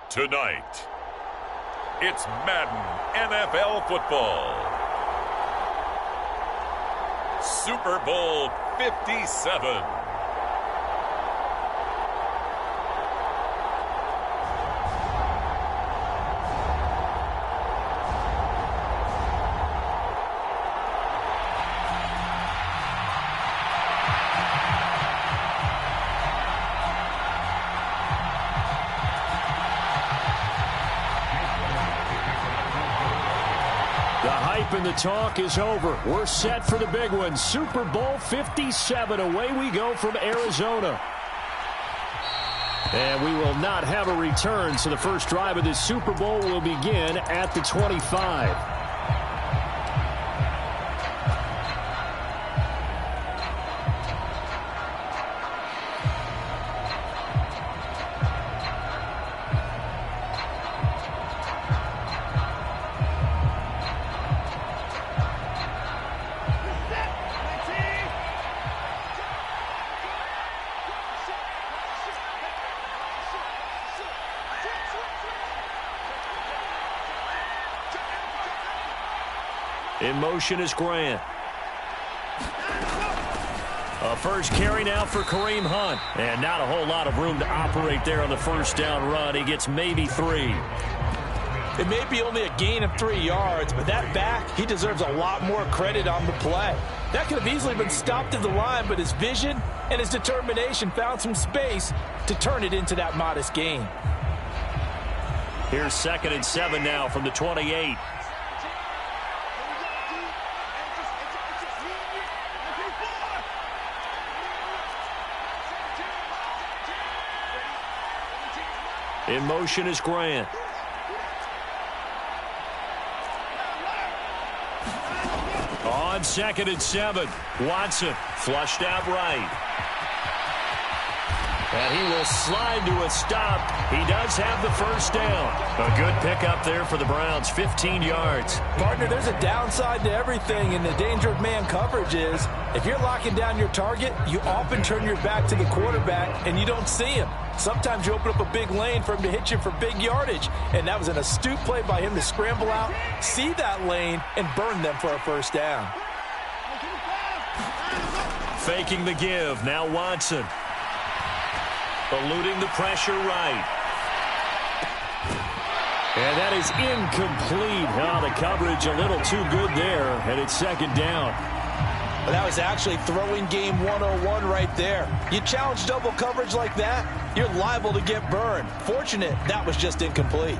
Tonight, it's Madden NFL football. Super Bowl 57. The hype and the talk is over. We're set for the big one. Super Bowl 57. Away we go from Arizona. And we will not have a return, so the first drive of this Super Bowl will begin at the 25. In motion is Grant. A first carry now for Kareem Hunt. And not a whole lot of room to operate there on the first down run. He gets maybe 3. It may be only a gain of 3 yards, but that back, he deserves a lot more credit on the play. That could have easily been stopped at the line, but his vision and his determination found some space to turn it into that modest gain. Here's 2nd and 7 now from the 28. In motion is Grant. On 2nd and 7, Watson flushed out right. And he will slide to a stop. He does have the first down. A good pickup there for the Browns, 15 yards. Partner, there's a downside to everything, and the danger of man coverage is if you're locking down your target, you often turn your back to the quarterback and you don't see him. Sometimes you open up a big lane for him to hit you for big yardage, and that was an astute play by him to scramble out, see that lane, and burn them for a first down. Faking the give, now Watson. Eluding the pressure right. And that is incomplete. Oh, the coverage a little too good there, and it's 2nd down. Well, that was actually throwing game 101 right there. You challenge double coverage like that, you're liable to get burned. Fortunate, that was just incomplete.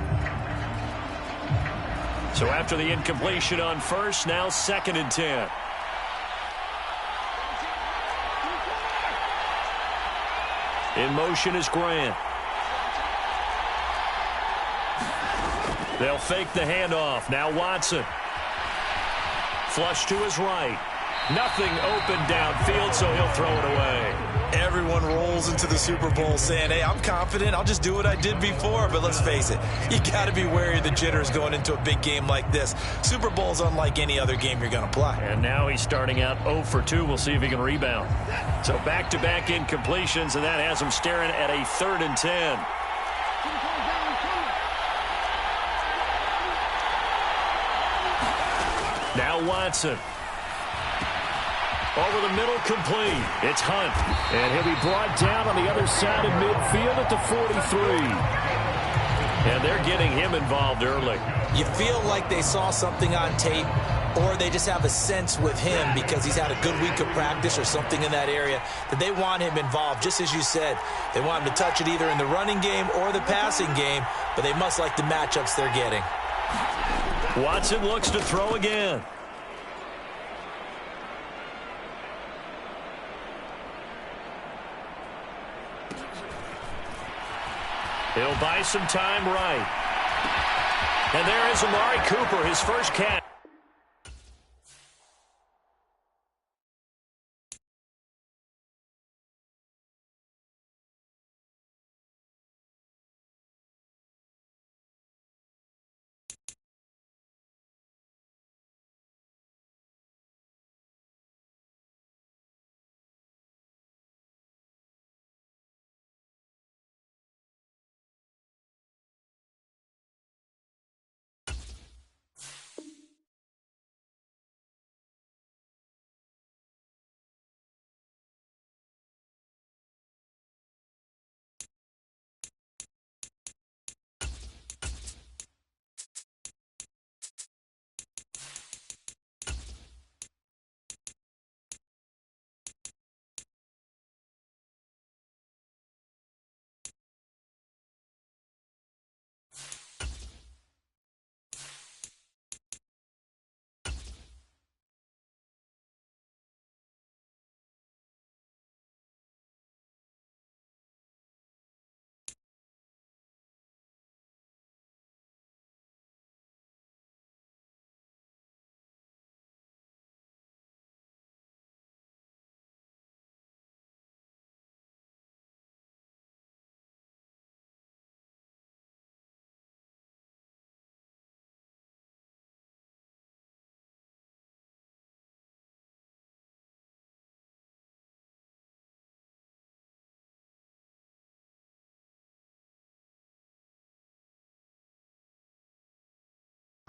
So after the incompletion on first, now 2nd and 10. In motion is Grant. They'll fake the handoff. Now Watson. Flush to his right. Nothing open downfield, so he'll throw it away. Everyone rolls into the Super Bowl saying, hey, I'm confident. I'll just do what I did before. But let's face it, you got to be wary of the jitters going into a big game like this. Super Bowl's unlike any other game you're going to play. And now he's starting out 0 for 2. We'll see if he can rebound. So back-to-back incompletions, and that has him staring at a 3rd and 10. Now Watson. Over the middle, complete. It's Hunt. And he'll be brought down on the other side of midfield at the 43. And they're getting him involved early. You feel like they saw something on tape, or they just have a sense with him because he's had a good week of practice or something in that area that they want him involved. Just as you said, they want him to touch it either in the running game or the passing game, but they must like the matchups they're getting. Watson looks to throw again. He'll buy some time right. And there is Amari Cooper, his first catch.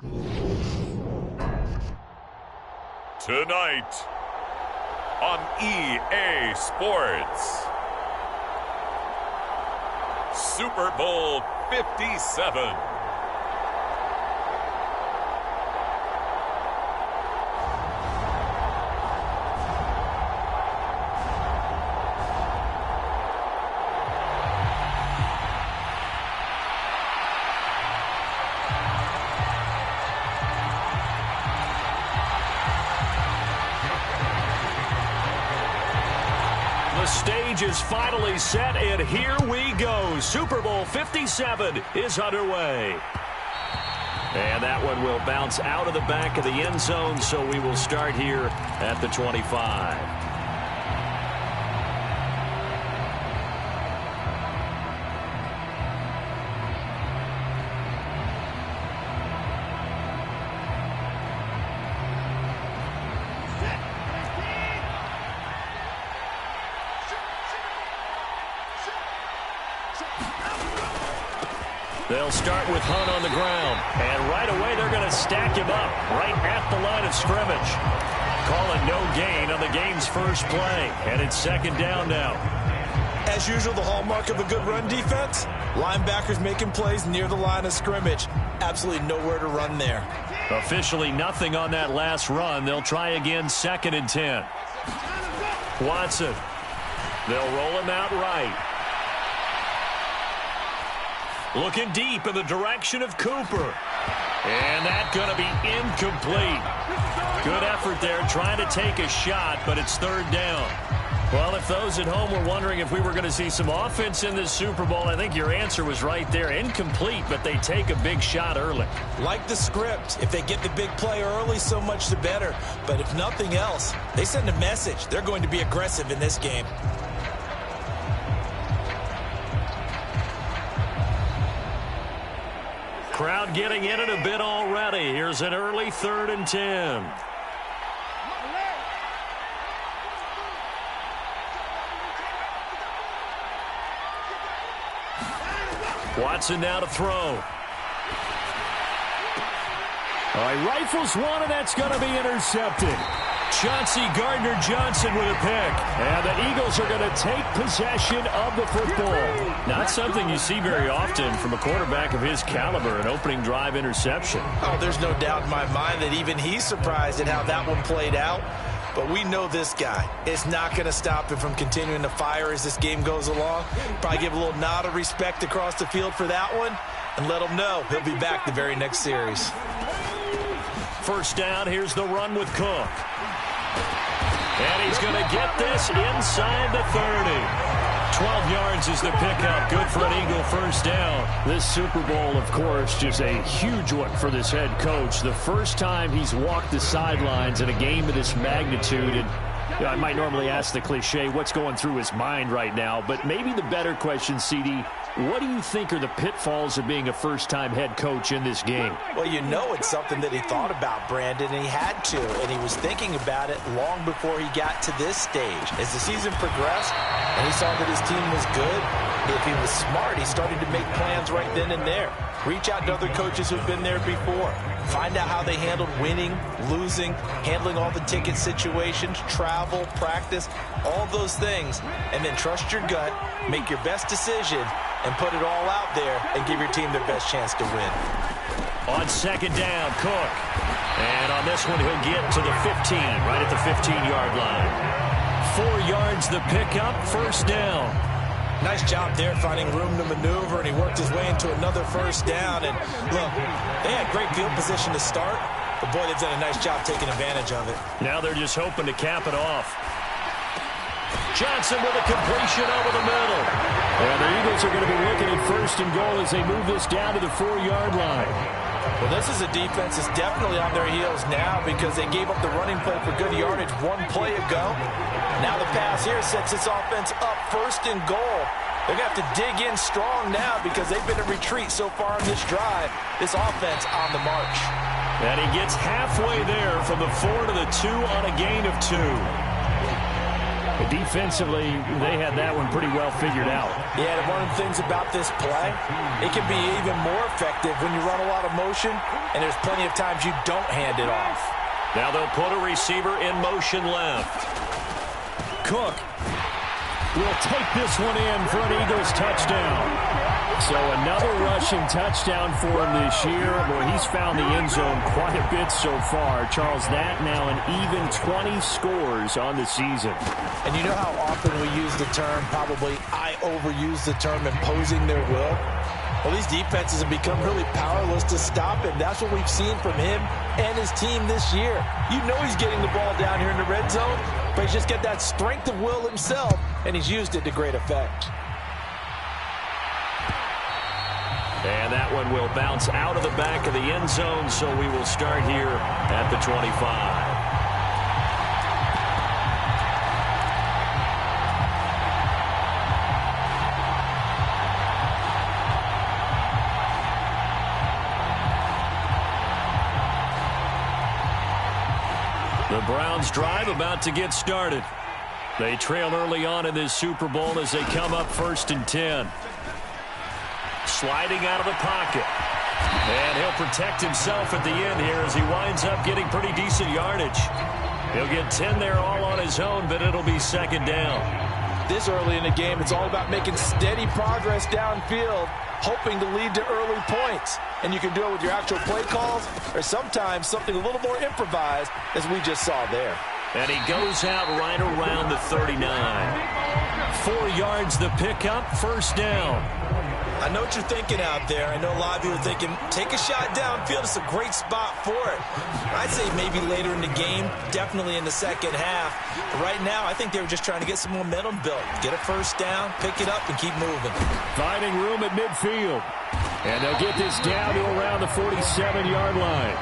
Tonight on EA Sports, Super Bowl 57. The stage is finally set, and here we go. Super Bowl 57 is underway. And that one will bounce out of the back of the end zone, so we will start here at the 25. They'll start with Hunt on the ground. And right away, they're going to stack him up right at the line of scrimmage. Calling no gain on the game's first play. And it's second down now. As usual, the hallmark of a good run defense, linebackers making plays near the line of scrimmage. Absolutely nowhere to run there. Officially nothing on that last run. They'll try again, 2nd and 10. Watson. They'll roll him out right. Looking deep in the direction of Cooper. And that's going to be incomplete. Good effort there, trying to take a shot, but it's 3rd down. Well, if those at home were wondering if we were going to see some offense in this Super Bowl, I think your answer was right there. Incomplete, but they take a big shot early. Like the script, if they get the big play early, so much the better. But if nothing else, they send a message. They're going to be aggressive in this game. Crowd getting in it a bit already. Here's an early 3rd and 10. Watson now to throw. All right, rifles one, and that's going to be intercepted. Chauncey Gardner-Johnson with a pick. And the Eagles are going to take possession of the football. Not something you see very often from a quarterback of his caliber, an opening drive interception. Oh, there's no doubt in my mind that even he's surprised at how that one played out. But we know this guy is not going to stop him from continuing to fire as this game goes along. Probably give a little nod of respect across the field for that one and let him know he'll be back the very next series. First down, here's the run with Cook. And he's going to get this inside the 30. 12 yards is the pickup. Good for an Eagle first down. This Super Bowl, of course, just a huge one for this head coach. The first time he's walked the sidelines in a game of this magnitude. And you know, I might normally ask the cliche, what's going through his mind right now? But maybe the better question, CD, what do you think are the pitfalls of being a first-time head coach in this game? Well, you know it's something that he thought about, Brandon, and he had to. And he was thinking about it long before he got to this stage. As the season progressed and he saw that his team was good, if he was smart, he started to make plans right then and there. Reach out to other coaches who've been there before. Find out how they handled winning, losing, handling all the ticket situations, travel, practice, all those things. And then trust your gut, make your best decision, and put it all out there and give your team their best chance to win. On second down, Cook. And on this one, he'll get to the 15, right at the 15-yard line. 4 yards the pickup, first down. Nice job there finding room to maneuver, and he worked his way into another first down. And look, they had great field position to start, but boy, they've done a nice job taking advantage of it. Now they're just hoping to cap it off. Johnson with a completion over the middle. And the Eagles are going to be looking at first and goal as they move this down to the 4-yard line. Well, this is a defense that's definitely on their heels now because they gave up the running play for good yardage one play ago. Now the pass here sets this offense up first and goal. They're going to have to dig in strong now because they've been in retreat so far on this drive. This offense on the march. And he gets halfway there from the 4 to the 2 on a gain of 2. Defensively, they had that one pretty well figured out. Yeah, and one of the things about this play, it can be even more effective when you run a lot of motion, and there's plenty of times you don't hand it off. Now they'll put a receiver in motion left. Cook will take this one in for an Eagles touchdown. So another rushing touchdown for him this year. Boy, he's found the end zone quite a bit so far. Charles, that now an even 20 scores on the season. And you know how often we use the term, probably I overuse the term, imposing their will? Well, these defenses have become really powerless to stop him. That's what we've seen from him and his team this year. You know he's getting the ball down here in the red zone, but he's just got that strength of will himself, and he's used it to great effect. And that one will bounce out of the back of the end zone, so we will start here at the 25. The Browns drive about to get started. They trail early on in this Super Bowl as they come up 1st and 10. Sliding out of the pocket. And he'll protect himself at the end here as he winds up getting pretty decent yardage. He'll get 10 there all on his own, but it'll be 2nd down. This early in the game, it's all about making steady progress downfield, hoping to lead to early points. And you can do it with your actual play calls or sometimes something a little more improvised, as we just saw there. And he goes out right around the 39. 4 yards the pickup, 1st down. I know what you're thinking out there. I know a lot of you are thinking, take a shot downfield. It's a great spot for it. I'd say maybe later in the game, definitely in the second half. But right now, I think they were just trying to get some momentum built. Get a 1st down, pick it up, and keep moving. Finding room at midfield. And they'll get this down to around the 47-yard line.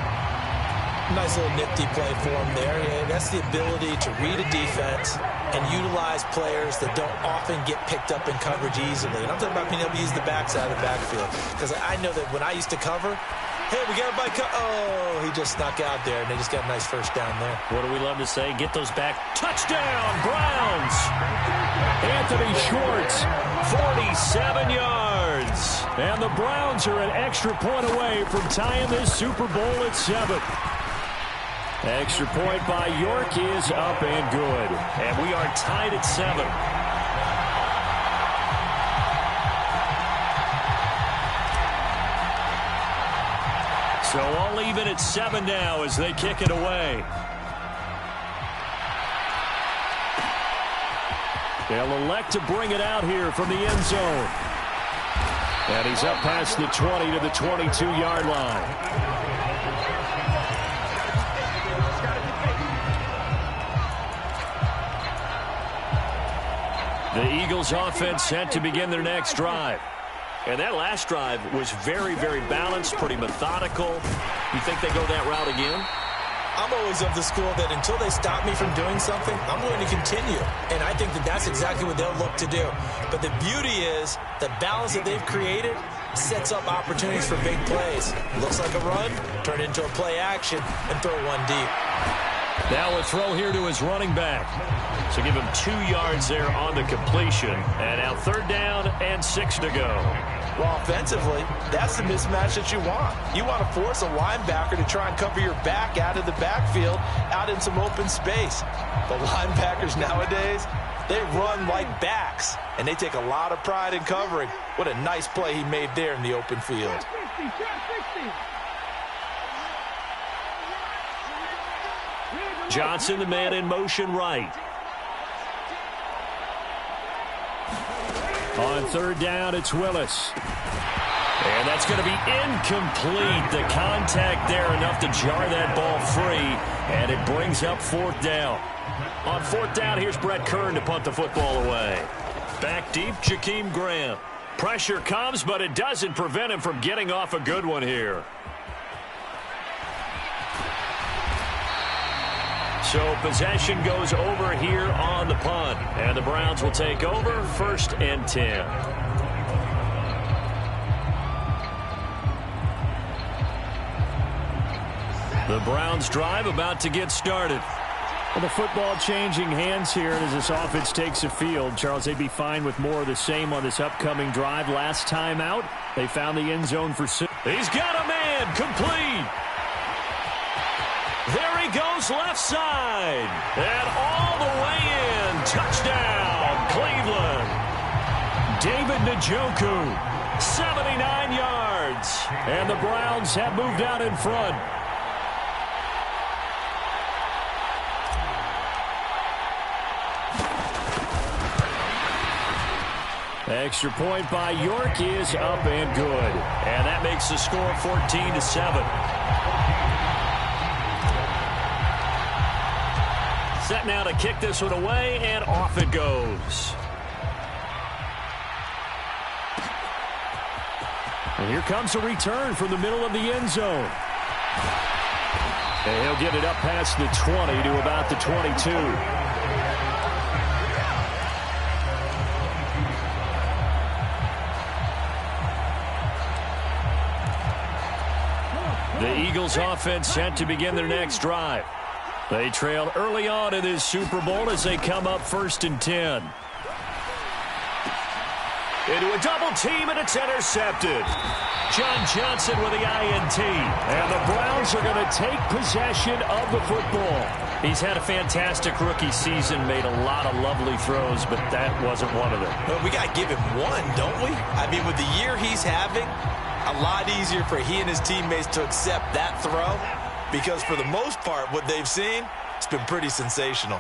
Nice little nifty play for him there. Yeah, that's the ability to read a defense and utilize players that don't often get picked up in coverage easily. And I'm talking about being able to use the backside of the backfield. Because I know that when I used to cover, hey, we got everybody oh, he just snuck out there, and they just got a nice 1st down there. What do we love to say? Get those back. Touchdown, Browns! Anthony Schwartz, 47 yards. And the Browns are an extra point away from tying this Super Bowl at 7. Extra point by York is up and good. And we are tied at 7. So all even at 7 now as they kick it away. They'll elect to bring it out here from the end zone. And he's up past the 20 to the 22-yard line. The Eagles offense set to begin their next drive. And that last drive was very, very balanced, pretty methodical. You think they go that route again? I'm always of the school that until they stop me from doing something, I'm going to continue. And I think that that's exactly what they'll look to do. But the beauty is the balance that they've created sets up opportunities for big plays. Looks like a run, turn it into a play action, and throw one deep. Now a throw here to his running back. So give him 2 yards there on the completion. And now 3rd down and 6 to go. Well, offensively, that's the mismatch that you want. You want to force a linebacker to try and cover your back out of the backfield, out in some open space. But linebackers nowadays, they run like backs, and they take a lot of pride in covering. What a nice play he made there in the open field. Johnson, the man in motion right. On 3rd down, it's Willis. And that's going to be incomplete. The contact there enough to jar that ball free, and it brings up 4th down. On 4th down, here's Brett Kern to punt the football away. Back deep, Jakeem Graham. Pressure comes, but it doesn't prevent him from getting off a good one here. So possession goes over here on the punt. And the Browns will take over 1st and 10. The Browns drive about to get started. Well, the football changing hands here as this offense takes the field. Charles, they'd be fine with more of the same on this upcoming drive. Last time out, they found the end zone for 6. He's got a man complete. There he goes left side. And all the way in. Touchdown, Cleveland. David Njoku, 79 yards. And the Browns have moved out in front. Extra point by York is up and good. And that makes the score 14-7. Set now to kick this one away, and off it goes. And here comes a return from the middle of the end zone. And he'll get it up past the 20 to about the 22. The Eagles offense set to begin their next drive. They trailed early on in this Super Bowl as they come up 1st and 10. Into a double team, and it's intercepted. John Johnson with the INT. And the Browns are going to take possession of the football. He's had a fantastic rookie season, made a lot of lovely throws, but that wasn't one of them. Well, we got to give him one, don't we? I mean, with the year he's having, a lot easier for he and his teammates to accept that throw, because for the most part, what they've seen, it's been pretty sensational.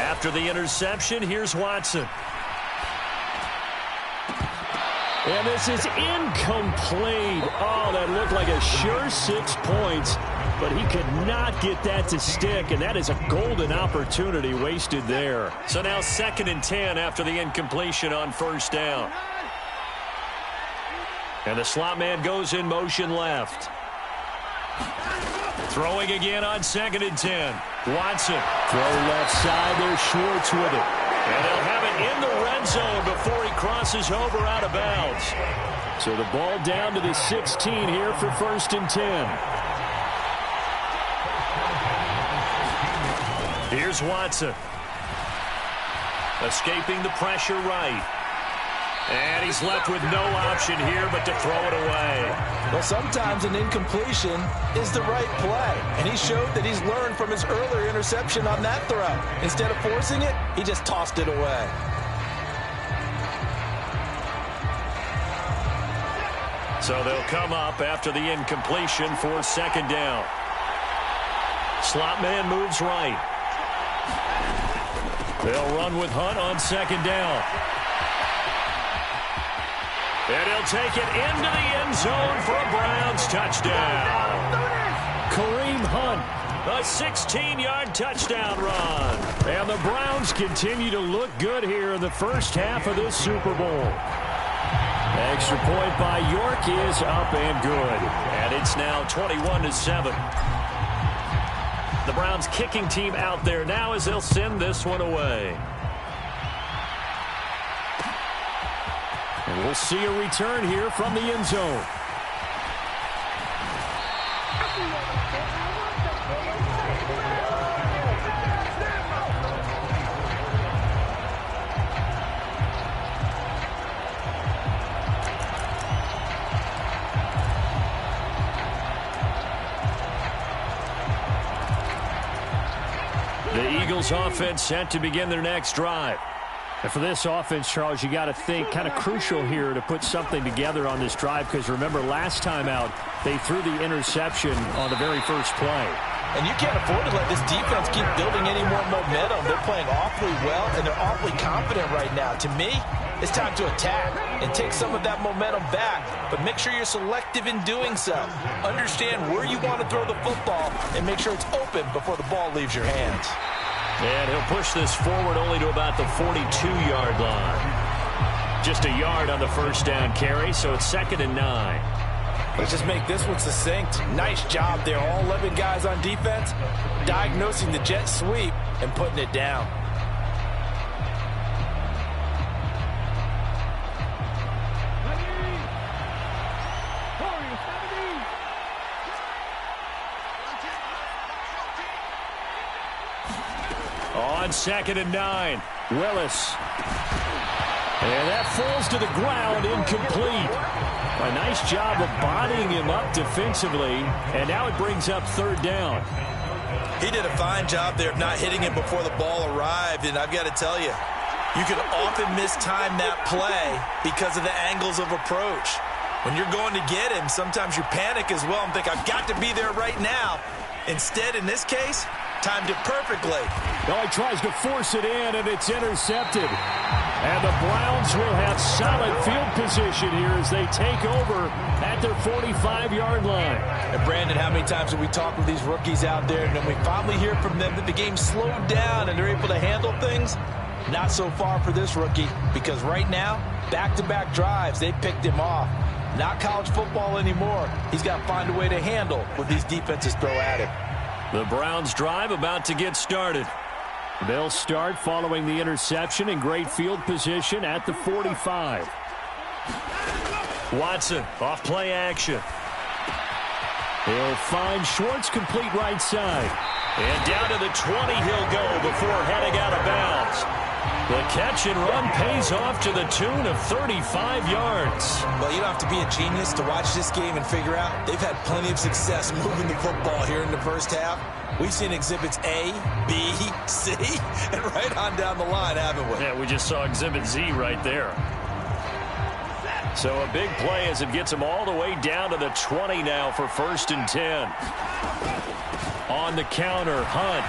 After the interception, here's Watson. And this is incomplete. Oh, that looked like a sure 6 points, but he could not get that to stick, and that is a golden opportunity wasted there. So now 2nd and 10 after the incompletion on 1st down. And the slot man goes in motion left. Throwing again on 2nd and 10. Watson. Throw left side there, Schwartz with it. And he'll have it in the red zone before he crosses over out of bounds. So the ball down to the 16 here for 1st and 10. Here's Watson. Escaping the pressure right. And he's left with no option here but to throw it away. Well, sometimes an incompletion is the right play. And he showed that he's learned from his earlier interception on that throw. Instead of forcing it, he just tossed it away. So they'll come up after the incompletion for 2nd down. Slot man moves right. They'll run with Hunt on 2nd down. And he'll take it into the end zone for a Browns touchdown. Kareem Hunt, a 16-yard touchdown run. And the Browns continue to look good here in the first half of this Super Bowl. Extra point by York is up and good. And it's now 21-7. The Browns kicking team out there now as they'll send this one away. And we'll see a return here from the end zone. The Eagles offense set to begin their next drive. And for this offense, Charles, you got to think kind of crucial here to put something together on this drive, because remember last time out they threw the interception on the very first play. And you can't afford to let this defense keep building any more momentum. They're playing awfully well, and they're awfully confident right now. To me, it's time to attack and take some of that momentum back, but make sure you're selective in doing so. Understand where you want to throw the football and make sure it's open before the ball leaves your hands. And he'll push this forward only to about the 42-yard line. Just a yard on the first down carry, so it's 2nd and 9. Let's just make this one succinct. Nice job there, all 11 guys on defense, diagnosing the jet sweep and putting it down. on 2nd and 9. Willis. And that falls to the ground, incomplete. A nice job of bodying him up defensively, and now it brings up 3rd down. He did a fine job there of not hitting him before the ball arrived, and I've got to tell you, you can often mistime that play because of the angles of approach. When you're going to get him, sometimes you panic as well and think, I've got to be there right now. Instead, in this case, timed it perfectly. Well, he tries to force it in, and it's intercepted. And the Browns will have solid field position here as they take over at their 45-yard line. And Brandon, how many times have we talked with these rookies out there, and then we finally hear from them that the game slowed down and they're able to handle things? Not so far for this rookie, because right now, back-to-back drives, they picked him off. Not college football anymore. He's got to find a way to handle what these defenses throw at him. The Browns drive about to get started. They'll start following the interception in great field position at the 45. Watson, off play action. He'll find Schwartz, complete right side. And down to the 20 he'll go before heading out of bounds. The catch and run pays off to the tune of 35 yards. Well, you don't have to be a genius to watch this game and figure out they've had plenty of success moving the football here in the first half. We've seen exhibits A, B, C, and right on down the line, haven't we? Yeah, we just saw exhibit Z right there. So a big play as it gets them all the way down to the 20 now for 1st and 10. On the counter, Hunt.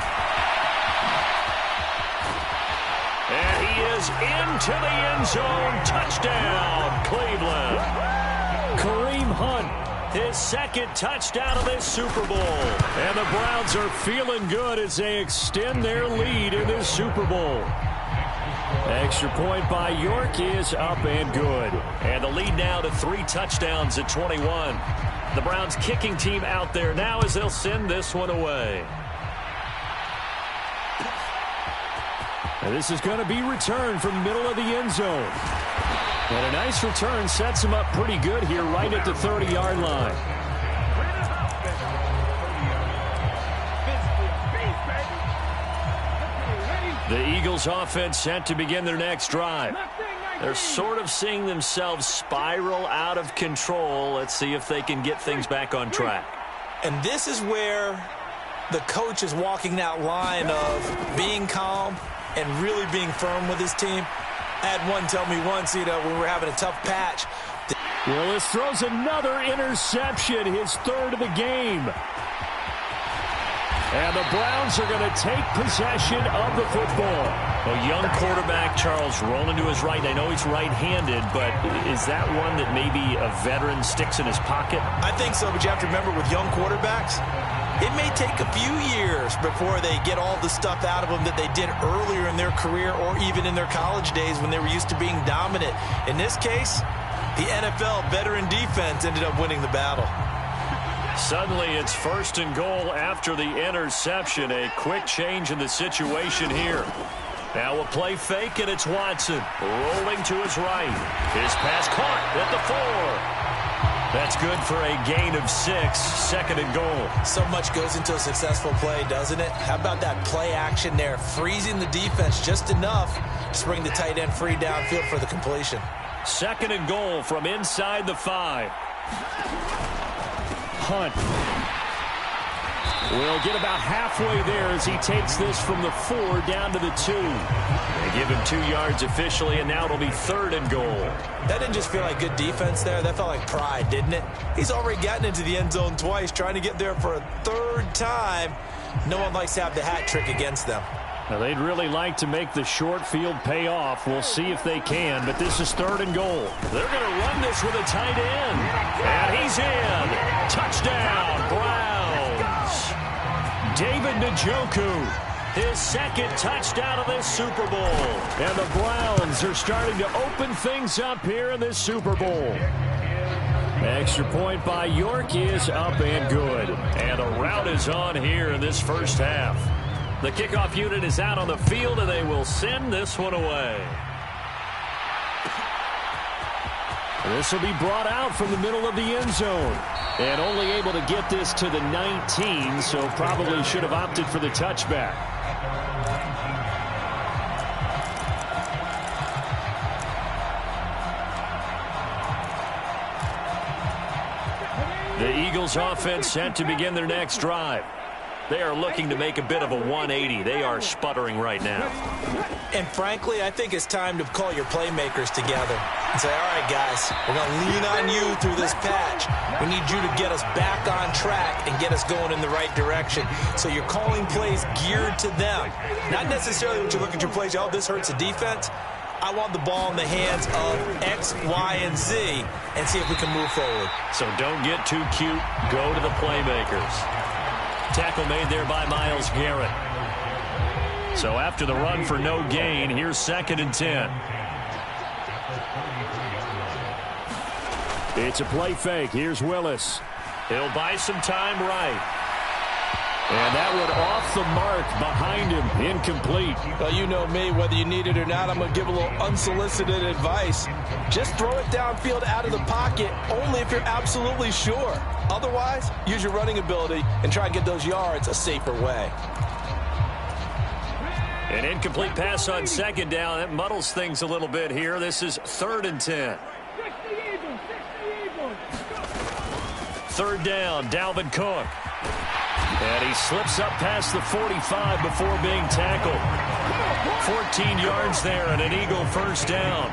And he is into the end zone. Touchdown, Cleveland. Kareem Hunt, his 2nd touchdown of this Super Bowl. And the Browns are feeling good as they extend their lead in this Super Bowl. Extra point by York is up and good. And the lead now to 3 touchdowns at 21. The Browns kicking team out there now as they'll send this one away. And this is going to be returned from middle of the end zone. And a nice return sets him up pretty good here right at the 30-yard line. The Eagles offense set to begin their next drive. They're sort of seeing themselves spiral out of control. Let's see if they can get things back on track. And this is where the coach is walking that line of being calm and really being firm with his team. I had one tell me once, when we were having a tough patch. Willis throws another interception, his 3rd of the game. And the Browns are going to take possession of the football. A young quarterback, Charles, rolling to his right. I know he's right-handed, but is that one that maybe a veteran sticks in his pocket? I think so, but you have to remember with young quarterbacks, it may take a few years before they get all the stuff out of them that they did earlier in their career or even in their college days when they were used to being dominant. In this case, the NFL veteran defense ended up winning the battle. Suddenly it's 1st and goal after the interception. A quick change in the situation here. Now a play fake, and it's Watson rolling to his right. His pass caught at the 4. That's good for a gain of 6, 2nd and goal. So much goes into a successful play, doesn't it? How about that play action there, freezing the defense just enough to bring the tight end free downfield for the completion. 2nd and goal from inside the 5. Hunt will get about halfway there as he takes this from the 4 down to the 2. They give him 2 yards officially, and now it'll be 3rd and goal. That didn't just feel like good defense there. That felt like pride, didn't it? He's already gotten into the end zone twice, trying to get there for a 3rd time. No one likes to have the hat trick against them. Now, they'd really like to make the short field pay off. We'll see if they can, but this is 3rd and goal. They're going to run this with a tight end. And he's in. Touchdown, Browns. David Njoku, his 2nd touchdown of this Super Bowl. And the Browns are starting to open things up here in this Super Bowl. Extra point by York is up and good. And the rout is on here in this first half. The kickoff unit is out on the field, and they will send this one away. This will be brought out from the middle of the end zone. And only able to get this to the 19, so probably should have opted for the touchback. Eagles offense set to begin their next drive. They are looking to make a bit of a 180. They are sputtering right now. And frankly, I think it's time to call your playmakers together and say, all right, guys, we're going to lean on you through this patch. We need you to get us back on track and get us going in the right direction. So you're calling plays geared to them. Not necessarily when you look at your plays, oh, this hurts the defense. I want the ball in the hands of X, Y, and Z and see if we can move forward. So don't get too cute. Go to the playmakers. Tackle made there by Myles Garrett. So after the run for no gain, here's 2nd and 10. It's a play fake. Here's Willis. He'll buy some time right. And that one off the mark behind him. Incomplete. Well, you know me. Whether you need it or not, I'm going to give a little unsolicited advice. Just throw it downfield out of the pocket only if you're absolutely sure. Otherwise, use your running ability and try and get those yards a safer way. An incomplete pass on 2nd down. That muddles things a little bit here. This is 3rd and 10. 3rd down, Dalvin Cook. And he slips up past the 45 before being tackled. 14 yards there and an Eagle first down.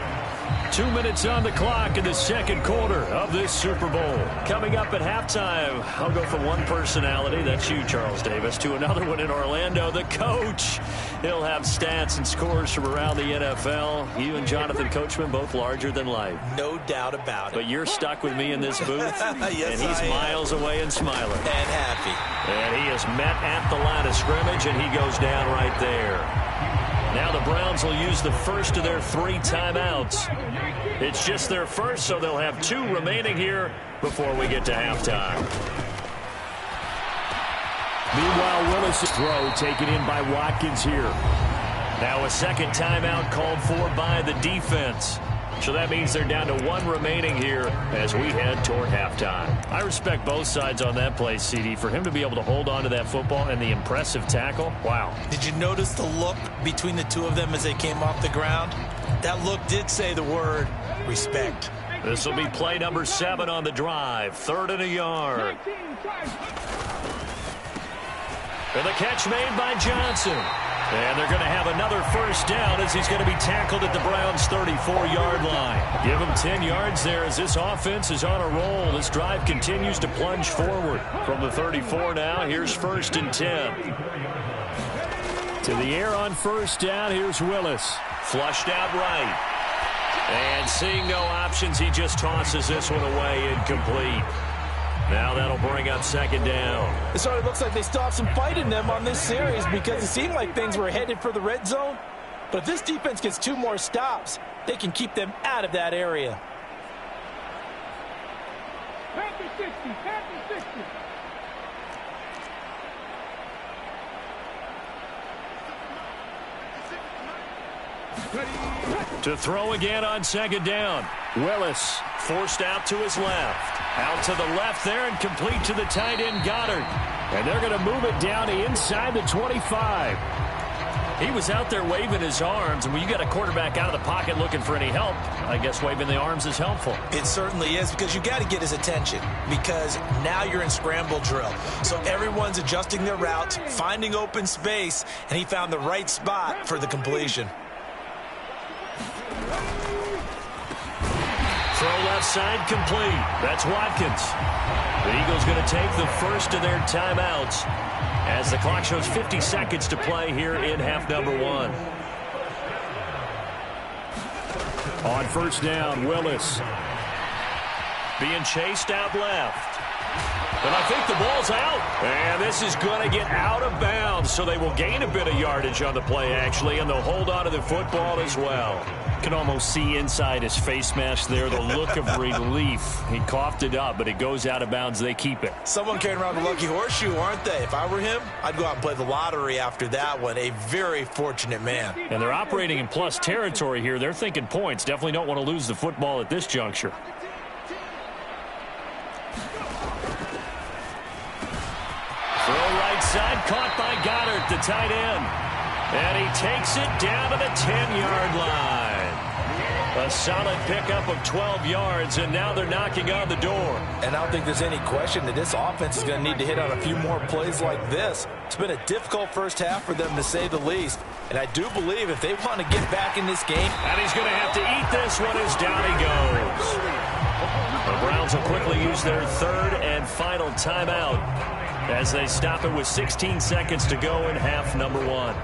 2 minutes on the clock in the 2nd quarter of this Super Bowl. Coming up at halftime, I'll go from one personality, that's you, Charles Davis, to another one in Orlando, the coach. He'll have stats and scores from around the NFL. You and Jonathan Coachman, both larger than life. No doubt about it. But you're stuck with me in this booth, yes, and he's miles away and smiling. And happy. And he is met at the line of scrimmage, and he goes down right there. Now the Browns will use the first of their 3 timeouts. It's just their first, so they'll have 2 remaining here before we get to halftime. Meanwhile, Willis' throw taken in by Watkins here. Now a 2nd timeout called for by the defense. So that means they're down to 1 remaining here as we head toward halftime. I respect both sides on that play, CD. For him to be able to hold on to that football and the impressive tackle, wow. Did you notice the look between the two of them as they came off the ground? That look did say the word respect. This will be play number 7 on the drive. 3rd and a yard. And the catch made by Johnson. And they're going to have another first down as he's going to be tackled at the Browns' 34-yard line. Give him 10 yards there as this offense is on a roll. This drive continues to plunge forward. From the 34 now, here's 1st and 10. To the air on first down, here's Willis. Flushed out right. And seeing no options, he just tosses this one away, incomplete. Now that'll bring up 2nd down. It sort of looks like they still have some fight in them on this series because it seemed like things were headed for the red zone. But if this defense gets 2 more stops, they can keep them out of that area. To throw again on 2nd down. Willis forced out to his left. Out to the left there and complete to the tight end Goddard. And they're going to move it down to inside the 25. He was out there waving his arms, and when you got a quarterback out of the pocket looking for any help, I guess waving the arms is helpful. It certainly is, because you got to get his attention, because now you're in scramble drill. So everyone's adjusting their routes, finding open space, and he found the right spot for the completion. Throw left side complete. That's Watkins. The Eagles going to take the first of their timeouts as the clock shows 50 seconds to play here in half number 1. On first down, Willis. Being chased out left. But I think the ball's out. And this is going to get out of bounds, so they will gain a bit of yardage on the play, actually, and they'll hold on to the football as well. Can almost see inside his face mask there the look of relief. He coughed it up, but it goes out of bounds. They keep it. Someone carrying around a lucky horseshoe, aren't they? If I were him, I'd go out and play the lottery after that one. A very fortunate man. And they're operating in plus territory here. They're thinking points. Definitely don't want to lose the football at this juncture. Throw right side, caught by Goddard, the tight end. And he takes it down to the 10-yard line. A A solid pickup of 12 yards, and now they're knocking on the door. And I don't think there's any question that this offense is going to need to hit on a few more plays like this. It's been a difficult first half for them, to say the least. And I do believe if they want to get back in this game. And he's going to have to eat this one as down he goes. The Browns will quickly use their third and final timeout as they stop it with 16 seconds to go in half number one.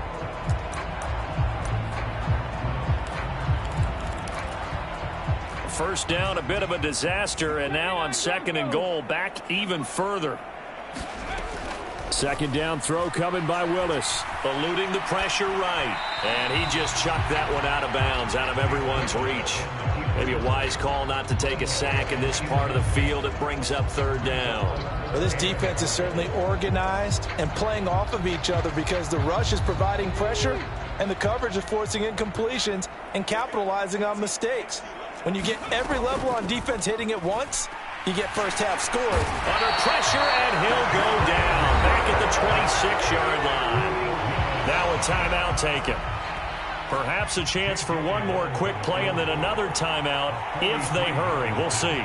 First down, a bit of a disaster, and now on second and goal, back even further. Second down throw coming by Willis. Eluding the pressure right. And he just chucked that one out of bounds, out of everyone's reach. Maybe a wise call not to take a sack in this part of the field. It brings up third down. Well, this defense is certainly organized and playing off of each other because the rush is providing pressure and the coverage is forcing incompletions and capitalizing on mistakes. When you get every level on defense hitting at once, you get first half scores. Under pressure, and he'll go down back at the 26-yard line. Now a timeout taken. Perhaps a chance for one more quick play and then another timeout if they hurry. We'll see.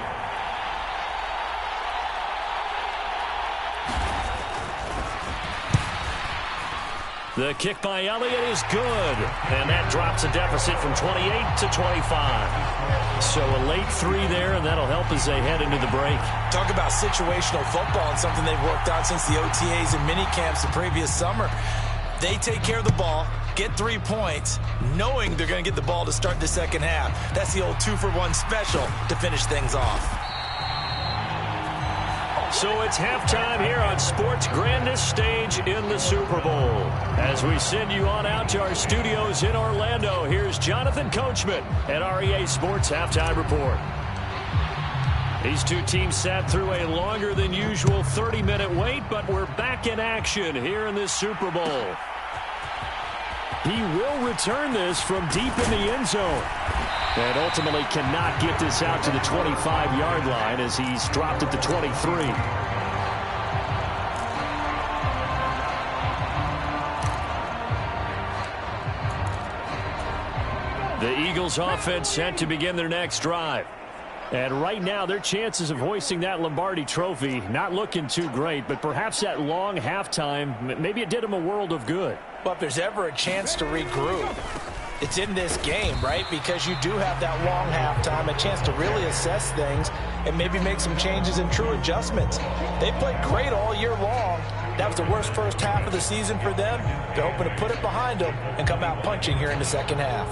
The kick by Elliott is good. And that drops a deficit from 28 to 25. So a late three there, and that'll help as they head into the break. Talk about situational football and something they've worked on since the OTAs and mini camps the previous summer. They take care of the ball, get 3 points, knowing they're going to get the ball to start the second half. That's the old 2-for-1 special to finish things off. So it's halftime here on sports' grandest stage in the Super Bowl. As we send you on out to our studios in Orlando, here's Jonathan Coachman at REA Sports Halftime Report. These two teams sat through a longer than usual 30-minute wait, but we're back in action here in this Super Bowl. He will return this from deep in the end zone. And ultimately cannot get this out to the 25-yard line as he's dropped at the 23. The Eagles offense set to begin their next drive. And right now, their chances of hoisting that Lombardi trophy not looking too great, but perhaps that long halftime, maybe it did them a world of good. But if there's ever a chance to regroup, it's in this game, right? Because you do have that long halftime, a chance to really assess things and maybe make some changes and true adjustments. They played great all year long. That was the worst first half of the season for them. They're hoping to put it behind them and come out punching here in the second half.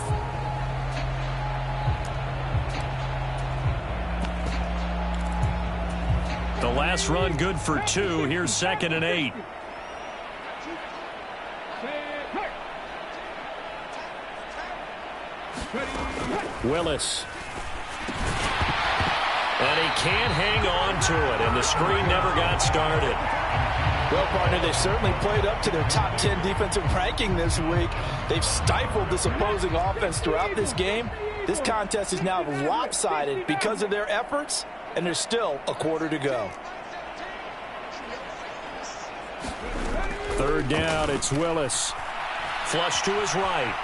The last run good for 2. Here's 2nd and 8. Willis. And he can't hang on to it, and the screen never got started. Well, partner, they've certainly played up to their top 10 defensive ranking this week. They've stifled this opposing offense throughout this game. This contest is now lopsided because of their efforts, and there's still a quarter to go. Third down, it's Willis. Flush to his right.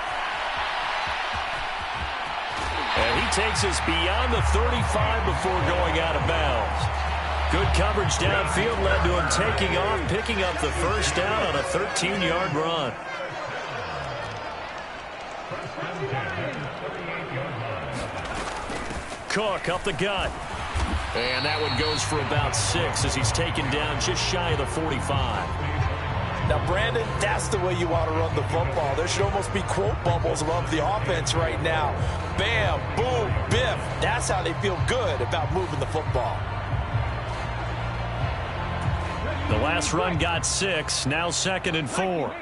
And he takes us beyond the 35 before going out of bounds. Good coverage downfield led to him taking off, picking up the first down on a 13-yard run. Cook up the gut. And that one goes for about 6 as he's taken down just shy of the 45. Now, Brandon, that's the way you want to run the football. There should almost be quote bubbles above the offense right now. Bam, boom, biff. That's how they feel good about moving the football. The last run got 6. Now 2nd and 4.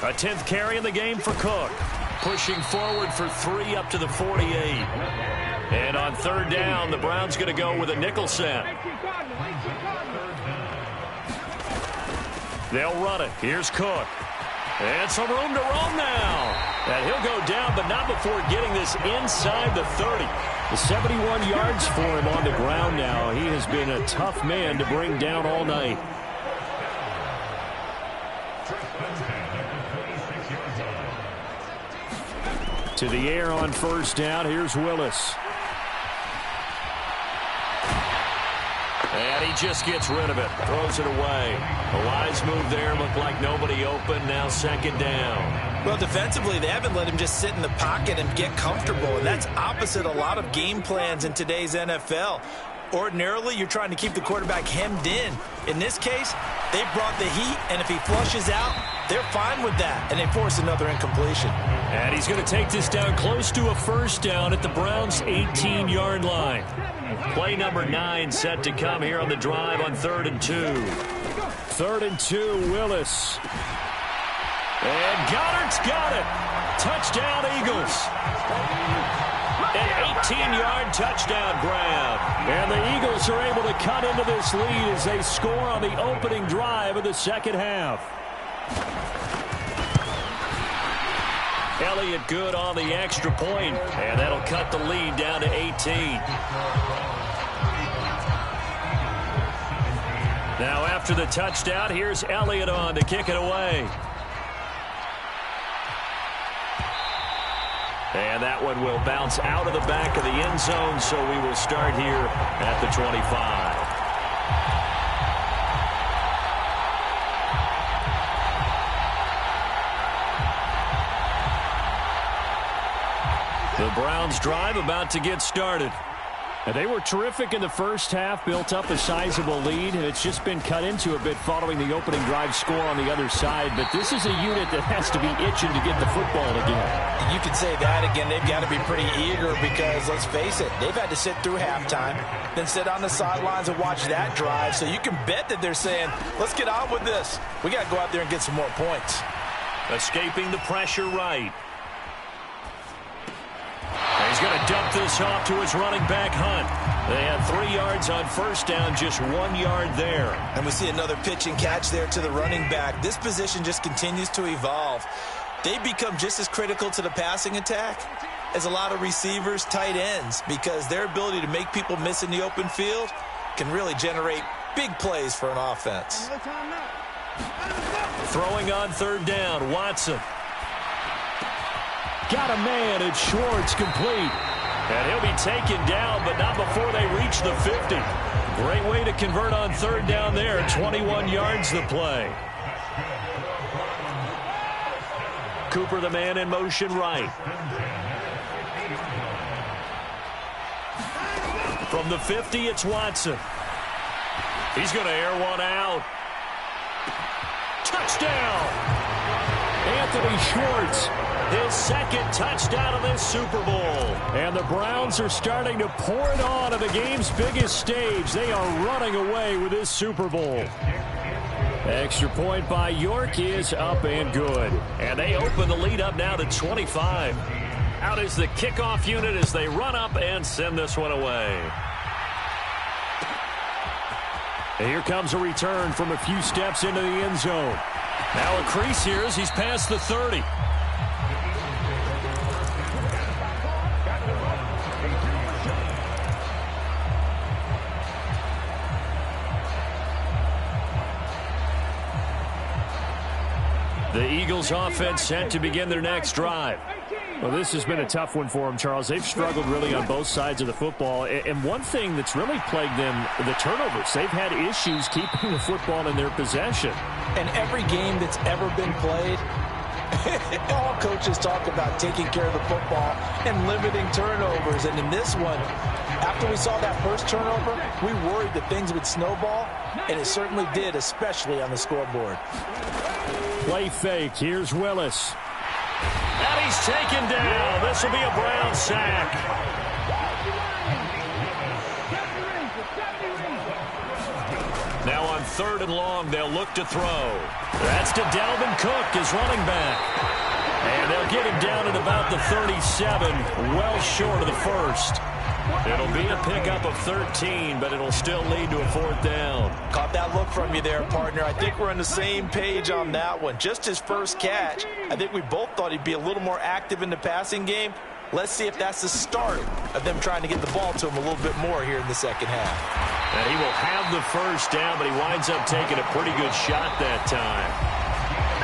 A 10th carry in the game for Cook. Pushing forward for 3 up to the 48. And on third down, the Browns going to go with a nickel set. They'll run it. Here's Cook. And some room to roam now. And he'll go down, but not before getting this inside the 30. The 71 yards for him on the ground now. He has been a tough man to bring down all night. To the air on first down. Here's Willis. And he just gets rid of it. Throws it away. A wise move there. Looked like nobody open. Now second down. Well, defensively, they haven't let him just sit in the pocket and get comfortable. And that's opposite a lot of game plans in today's NFL. Ordinarily, you're trying to keep the quarterback hemmed in. In this case, they brought the heat, and if he flushes out, they're fine with that, and they force another incompletion. And he's going to take this down close to a first down at the Browns' 18-yard line. Play number 9 set to come here on the drive on 3rd and 2. 3rd and 2, Willis. And Goddard's got it. Touchdown, Eagles. An 18-yard touchdown grab. And the Eagles are able to cut into this lead as they score on the opening drive of the second half. Elliott good on the extra point, and that'll cut the lead down to 18. Now after the touchdown, here's Elliott on to kick it away. And that one will bounce out of the back of the end zone, so we will start here at the 25. The Browns drive about to get started. And they were terrific in the first half, built up a sizable lead, and it's just been cut into a bit following the opening drive score on the other side. But this is a unit that has to be itching to get the football again. You could say that again. They've got to be pretty eager because, let's face it, they've had to sit through halftime, then sit on the sidelines and watch that drive. So you can bet that they're saying, let's get on with this. We got to go out there and get some more points. Escaping the pressure right. He's going to dump this off to his running back, Hunt. They had 3 yards on first down, just 1 yard there. And we see another pitch and catch there to the running back. This position just continues to evolve. They become just as critical to the passing attack as a lot of receivers, tight ends, because their ability to make people miss in the open field can really generate big plays for an offense. Throwing on third down, Watson. Got a man, it's Schwartz, complete. And he'll be taken down, but not before they reach the 50. Great way to convert on third down there. 21 yards the play. Cooper, the man in motion right. From the 50, it's Watson. He's going to air one out. Touchdown! Anthony Schwartz. His second touchdown of this Super Bowl. And the Browns are starting to pour it on the game's biggest stage. They are running away with this Super Bowl. Extra point by York is up and good. And they open the lead up now to 25. Out is the kickoff unit as they run up and send this one away. And here comes a return from a few steps into the end zone. Now a crease here as he's past the 30. The Eagles offense set to begin their next drive. Well, this has been a tough one for them, Charles. They've struggled really on both sides of the football. And one thing that's really plagued them, the turnovers. They've had issues keeping the football in their possession. And every game that's ever been played, all coaches talk about taking care of the football and limiting turnovers. And in this one, after we saw that first turnover, we worried that things would snowball, and it certainly did, especially on the scoreboard. Play fake. Here's Willis. And he's taken down. This will be a Brown sack. Now on third and long, they'll look to throw. That's to Dalvin Cook, his running back. And they'll get him down at about the 37, well short of the first. It'll be a pickup of 13, but it'll still lead to a fourth down. Caught that look from you there, partner. I think we're on the same page on that one. Just his first catch, I think we both thought he'd be a little more active in the passing game. Let's see if that's the start of them trying to get the ball to him a little bit more here in the second half. And he will have the first down, but he winds up taking a pretty good shot that time.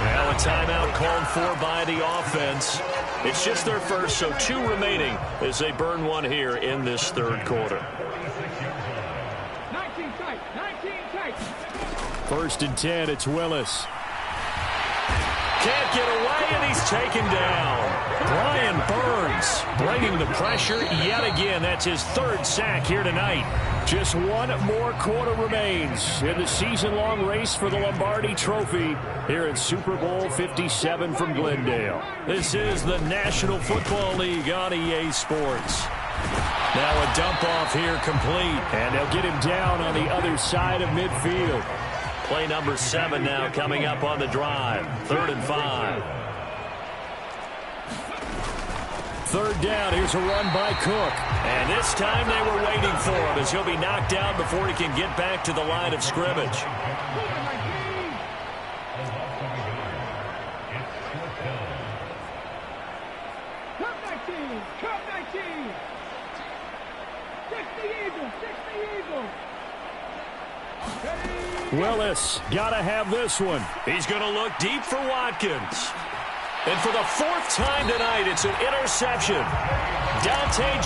Now a timeout called for by the offense. It's just their first, so 2 remaining as they burn one here in this third quarter. 19 tight. 1st and 10, it's Willis. Can't get away, and he's taken down. Brian Burns bringing the pressure yet again. That's his 3rd sack here tonight. Just 1 more quarter remains in the season-long race for the Lombardi Trophy here in Super Bowl 57 from Glendale. This is the National Football League on EA Sports. Now a dump-off here complete, and they'll get him down on the other side of midfield. Play number 7 now coming up on the drive. 3rd and 5. 3rd down. Here's a run by Cook. And this time they were waiting for him as he'll be knocked down before he can get back to the line of scrimmage. Willis got to have this one. He's going to look deep for Watkins. And for the 4th time tonight, it's an interception. Dante